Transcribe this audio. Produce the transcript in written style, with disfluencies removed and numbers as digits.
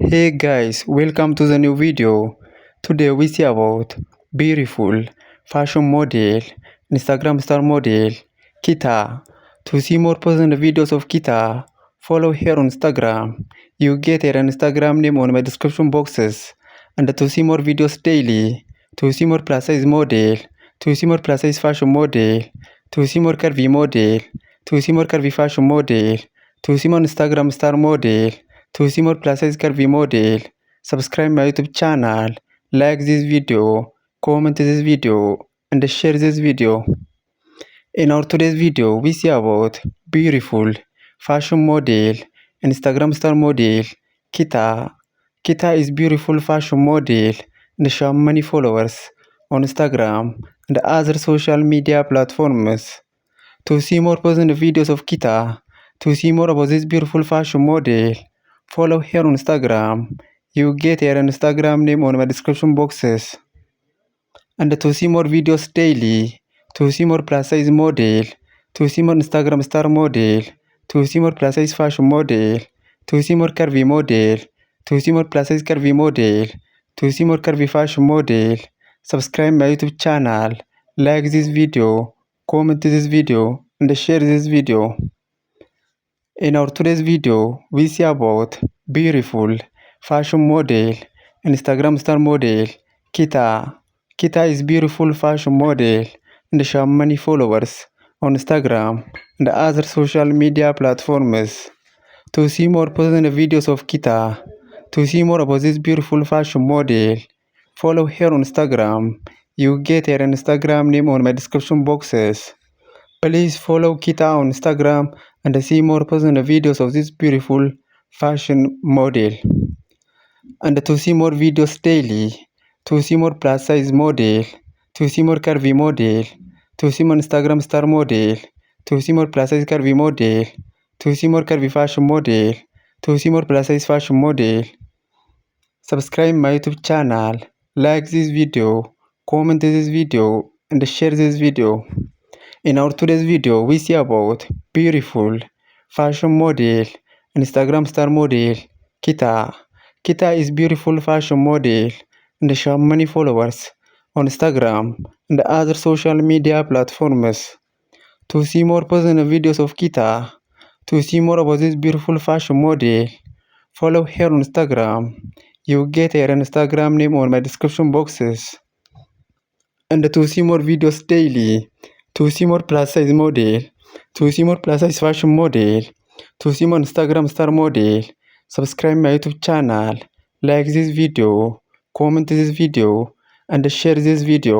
Hey guys, welcome to the new video. Today we see about beautiful fashion model, Instagram star model, Kita. To see more personal videos of Kita, follow her on Instagram. You get her Instagram name on my description boxes. And to see more videos daily, to see more plus size model, to see more plus size fashion model, to see more curvy model, to see more curvy fashion model, to see more Instagram star model, to see more plus size curvy model, subscribe my YouTube channel, like this video, comment this video, and share this video. In our today's video, we see about beautiful fashion model, Instagram star model, Kita. Kita is beautiful fashion model and she has many followers on Instagram and other social media platforms. To see more personal videos of Kita, to see more about this beautiful fashion model, follow her on Instagram. You get her Instagram name on my description boxes. And to see more videos daily, to see more plus size model, to see more Instagram star model, to see more plus size fashion model, to see more curvy model, to see more plus size curvy model, to see more curvy fashion model, subscribe my YouTube channel, like this video, comment this video, and share this video. In our today's video, we see about beautiful fashion model, Instagram star model, Kita. Kita is beautiful fashion model and she has many followers on Instagram and other social media platforms. To see more personal videos of Kita, to see more about this beautiful fashion model, follow her on Instagram. You get her Instagram name on my description boxes. Please follow Kita on Instagram and see more personal videos of this beautiful fashion model. And to see more videos daily, to see more plus size model, to see more curvy model, to see more Instagram star model, to see more plus size curvy model, to see more curvy fashion model, to see more plus size fashion model, subscribe my YouTube channel, like this video, comment this video, and share this video. In our today's video, we see about beautiful fashion model, Instagram star model, Kita. Kita is beautiful fashion model and she has many followers on Instagram and other social media platforms. To see more personal videos of Kita, to see more about this beautiful fashion model, follow her on Instagram. You get her Instagram name on my description boxes. And to see more videos daily, to see more plus size model, to see more plus size fashion model, to see more Instagram star model, subscribe my YouTube channel, like this video, comment this video, and share this video.